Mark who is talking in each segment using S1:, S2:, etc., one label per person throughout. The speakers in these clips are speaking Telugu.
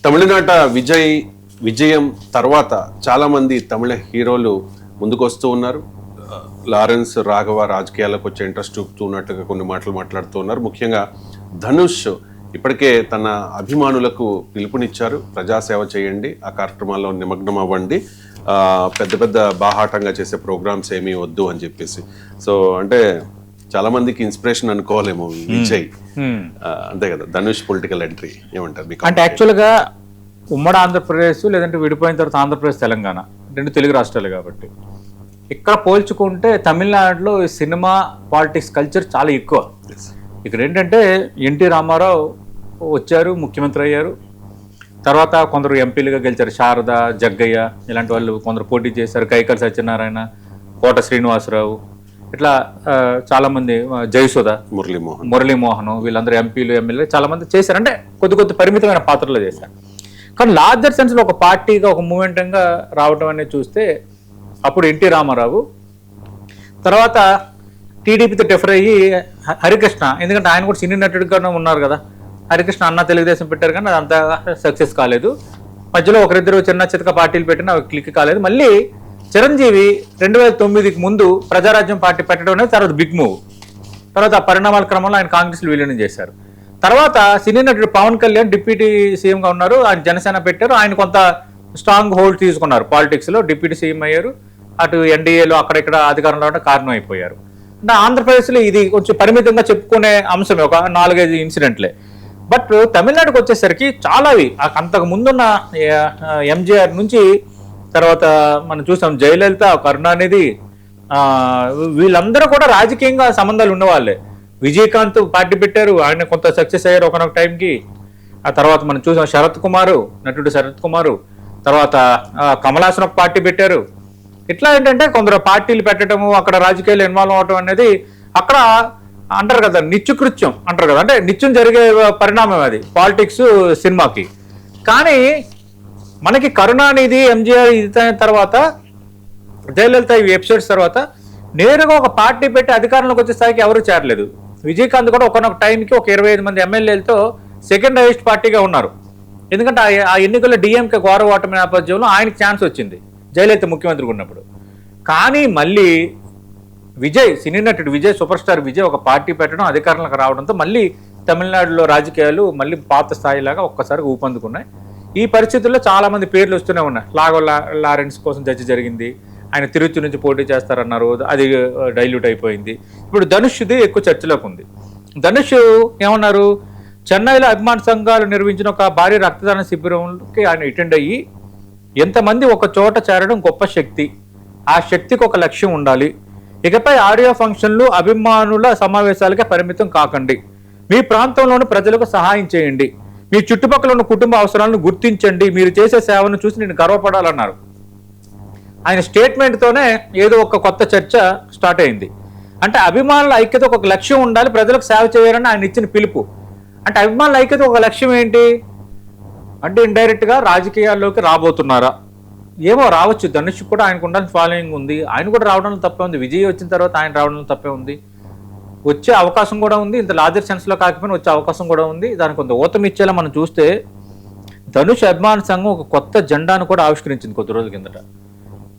S1: తమిళనాట విజయం తర్వాత చాలా మంది తమిళ హీరోలు ముందుకు వస్తూ ఉన్నారు. లారెన్స్ రాఘవ రాజకీయాలకు వచ్చే ఇంట్రెస్ట్ చూపుతున్నట్టుగా కొన్ని మాటలు మాట్లాడుతూ ఉన్నారు. ముఖ్యంగా ధనుష్ ఇప్పటికే తన అభిమానులకు పిలుపునిచ్చారు, ప్రజాసేవ చేయండి, ఆ కార్యక్రమాల్లో నిమగ్నం అవ్వండి, పెద్ద పెద్ద బాహాటంగా చేసే ప్రోగ్రామ్స్ ఏమీ వద్దు అని చెప్పేసి. సో అంటే చాలా మందికి ఇన్స్పిరేషన్ అనుకోవాలేమో విజయ్, అంతే కదా. ధనుష్ పొలిటికల్ ఎంట్రీ ఏమంటారు మీకు?
S2: అంటే యాక్చువల్గా ఉమ్మడి ఆంధ్రప్రదేశ్ లేదంటే విడిపోయిన తర్వాత ఆంధ్రప్రదేశ్ తెలంగాణ రెండు తెలుగు రాష్ట్రాలు కాబట్టి ఇక్కడ పోల్చుకుంటే తమిళనాడులో సినిమా పాలిటిక్స్ కల్చర్ చాలా ఎక్కువ. ఇక్కడ ఏంటంటే ఎన్టీ రామారావు వచ్చారు, ముఖ్యమంత్రి అయ్యారు, తర్వాత కొందరు ఎంపీలుగా గెలిచారు, శారద, జగ్గయ్య ఇలాంటి వాళ్ళు కొందరు పోటీ చేశారు, కైకల్ సత్యనారాయణ, కోట శ్రీనివాసరావు, ఇట్లా చాలామంది, జయసుధ, మురళీమోహన్, వీళ్ళందరూ ఎంపీలు ఎమ్మెల్యేలు చాలామంది చేశారు. అంటే కొద్ది పరిమితమైన పాత్రలో చేశారు. కానీ లార్జర్ సెన్స్లో ఒక పార్టీగా ఒక మూమెంటంగా రావడం అనేది చూస్తే అప్పుడు ఎన్టీ రామారావు, తర్వాత టీడీపీతో డిఫర్ అయ్యి హరికృష్ణ, ఎందుకంటే ఆయన కూడా సినీ నటుడిగానే ఉన్నారు కదా. హరికృష్ణ అన్న తెలుగుదేశం పెట్టారు కానీ అదంతా సక్సెస్ కాలేదు. మధ్యలో ఒకరిద్దరు చిన్న చితక పార్టీలు పెట్టినా అవి క్లిక్ కాలేదు. మళ్ళీ చిరంజీవి 2009కి ముందు ప్రజారాజ్యం పార్టీ పెట్టడం అనేది తర్వాత బిగ్ మూవ్. తర్వాత ఆ పరిణామాల క్రమంలో ఆయన కాంగ్రెస్లో విలీనం చేశారు. తర్వాత సినీ నటుడు పవన్ కళ్యాణ్ డిప్యూటీ సీఎంగా ఉన్నారు, ఆయన జనసేన పెట్టారు, ఆయన కొంత స్ట్రాంగ్ హోల్డ్ తీసుకున్నారు పాలిటిక్స్లో, డిప్యూటీ సీఎం అయ్యారు, అటు ఎన్డీఏలో అక్కడిక్కడ అధికారంలో ఉంటే కారణం అయిపోయారు. అంటే ఆంధ్రప్రదేశ్లో ఇది కొంచెం పరిమితంగా చెప్పుకునే అంశమే, ఒక 4-5 ఇన్సిడెంట్లే. బట్ తమిళనాడుకు వచ్చేసరికి చాలావి అంతకు ముందున్న ఎంజీఆర్ నుంచి తర్వాత మనం చూసాం జయలలిత, కరుణానిధి, వీళ్ళందరూ కూడా రాజకీయంగా సంబంధాలు ఉన్నవాళ్ళే. విజయకాంత్ పార్టీ పెట్టారు, ఆయన కొంత సక్సెస్ అయ్యారు ఒకనొక టైంకి. ఆ తర్వాత మనం చూసాం నటుడు శరత్ కుమారు, తర్వాత కమలాసన్ ఒక పార్టీ పెట్టారు. ఇట్లా ఏంటంటే కొందరు పార్టీలు పెట్టడము, అక్కడ రాజకీయాలు ఇన్వాల్వ్ అవడం అనేది అక్కడ అంటారు కదా నిత్యకృత్యం అంటారు కదా, అంటే నిత్యం జరిగే పరిణామం అది పాలిటిక్స్ సినిమాకి. కానీ మనకి కరుణానిధి, ఎంజీఆర్ ఇది తర్వాత జయలలిత ఈ ఎపిసోడ్స్ తర్వాత నేరుగా ఒక పార్టీ పెట్టి అధికారంలోకి వచ్చే స్థాయికి ఎవరు చేరలేదు. విజయకాంత్ కూడా ఒకనొక టైంకి ఒక 25 మంది ఎమ్మెల్యేలతో సెకండ్ హైయెస్ట్ పార్టీగా ఉన్నారు. ఎందుకంటే ఆ ఎన్నికల్లో డిఎంకే ఘోర ఓటమి నేపథ్యంలో ఆయనకి ఛాన్స్ వచ్చింది జయలలిత ముఖ్యమంత్రిగా ఉన్నప్పుడు. కానీ మళ్ళీ సినీ నటుడు విజయ్, సూపర్ స్టార్ విజయ్ ఒక పార్టీ పెట్టడం, అధికారంలోకి రావడంతో మళ్ళీ తమిళనాడులో రాజకీయాలు మళ్ళీ పాత స్థాయిలాగా ఒక్కసారి ఊపందుకున్నాయి. ఈ పరిస్థితుల్లో చాలామంది పేర్లు వస్తూనే ఉన్నాయి. లారెన్స్ కోసం చర్చ జరిగింది, ఆయన తిరుచి నుంచి పోటీ చేస్తారన్నారు, అది డైల్యూట్ అయిపోయింది. ఇప్పుడు ధనుష్ది ఎక్కువ చర్చలోకి ఉంది. ధనుష్ ఏమన్నారు, చెన్నైలో అభిమాన సంఘాలు నిర్వహించిన ఒక భారీ రక్తదాన శిబిరంకి ఆయన అటెండ్ అయ్యి, ఎంతమంది ఒక చోట చేరడం గొప్ప శక్తి, ఆ శక్తికి ఒక లక్ష్యం ఉండాలి, ఇకపై ఆడియో ఫంక్షన్లు అభిమానుల సమావేశాలకే పరిమితం కాకండి, మీ ప్రాంతంలోని ప్రజలకు సహాయం చేయండి, మీ చుట్టుపక్కల ఉన్న కుటుంబ అవసరాలను గుర్తించండి, మీరు చేసే సేవను చూసి నేను గర్వపడాలన్నారు. ఆయన స్టేట్మెంట్తోనే ఏదో ఒక కొత్త చర్చ స్టార్ట్ అయింది. అంటే అభిమానుల ఐక్యత ఒక లక్ష్యం ఉండాలి, ప్రజలకు సేవ చేయాలని ఆయన ఇచ్చిన పిలుపు. అంటే అభిమానుల ఐక్యత ఒక లక్ష్యం ఏంటి అంటే ఇండైరెక్ట్గా రాజకీయాల్లోకి రాబోతున్నారా ఏమో, రావచ్చు. ధనుష్ కూడా ఆయనకు ఉండాల్సిన ఫాలోయింగ్ ఉంది, ఆయన కూడా రావడంలో తప్పే ఉంది. విజయ్ వచ్చిన తర్వాత ఆయన రావడంలో తప్పే ఉంది, వచ్చే అవకాశం కూడా ఉంది. ఇంత లార్జర్ సెన్స్లో కాకపోయినా వచ్చే అవకాశం కూడా ఉంది. దానికి కొంత ఊతం ఇచ్చేలా మనం చూస్తే ధనుష్ అభిమాన సంఘం ఒక కొత్త జెండాను కూడా ఆవిష్కరించింది కొద్ది రోజుల కిందట.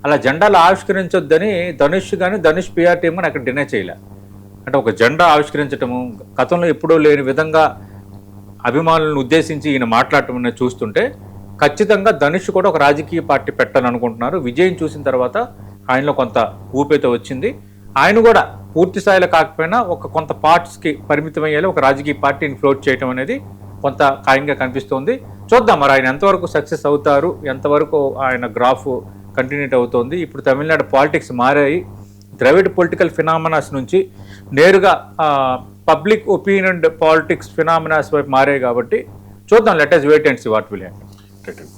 S2: అలా జెండాలు ఆవిష్కరించొద్దని ధనుష్ కానీ ధనుష్ పిఆర్ టీం కానీ అక్కడ డినై చేయలే. అంటే ఒక జెండా ఆవిష్కరించటము, గతంలో ఎప్పుడూ లేని విధంగా అభిమానులను ఉద్దేశించి ఈయన మాట్లాడటం అనేది చూస్తుంటే ఖచ్చితంగా ధనుష్ కూడా ఒక రాజకీయ పార్టీ పెట్టాలని అనుకుంటున్నారు. విజయం చూసిన తర్వాత ఆయనలో కొంత ఊపేత వచ్చింది. ఆయన కూడా పూర్తి స్థాయిలో కాకపోయినా కొంత పార్ట్స్కి పరిమితమయ్యేలా ఒక రాజకీయ పార్టీని ఫ్లోట్ చేయడం అనేది కొంత ఖాయంగా కనిపిస్తోంది. చూద్దాం మరి ఆయన ఎంతవరకు సక్సెస్ అవుతారు, ఎంతవరకు ఆయన గ్రాఫ్ కంటిన్యూట్ అవుతోంది. ఇప్పుడు తమిళనాడు పాలిటిక్స్ మారాయి, ద్రవిడ్ పొలిటికల్ ఫినామినాస్ నుంచి నేరుగా పబ్లిక్ ఒపీనియన్ పాలిటిక్స్ ఫినామినాస్ వైపు మారాయి కాబట్టి చూద్దాం. Let us wait and see what will happen.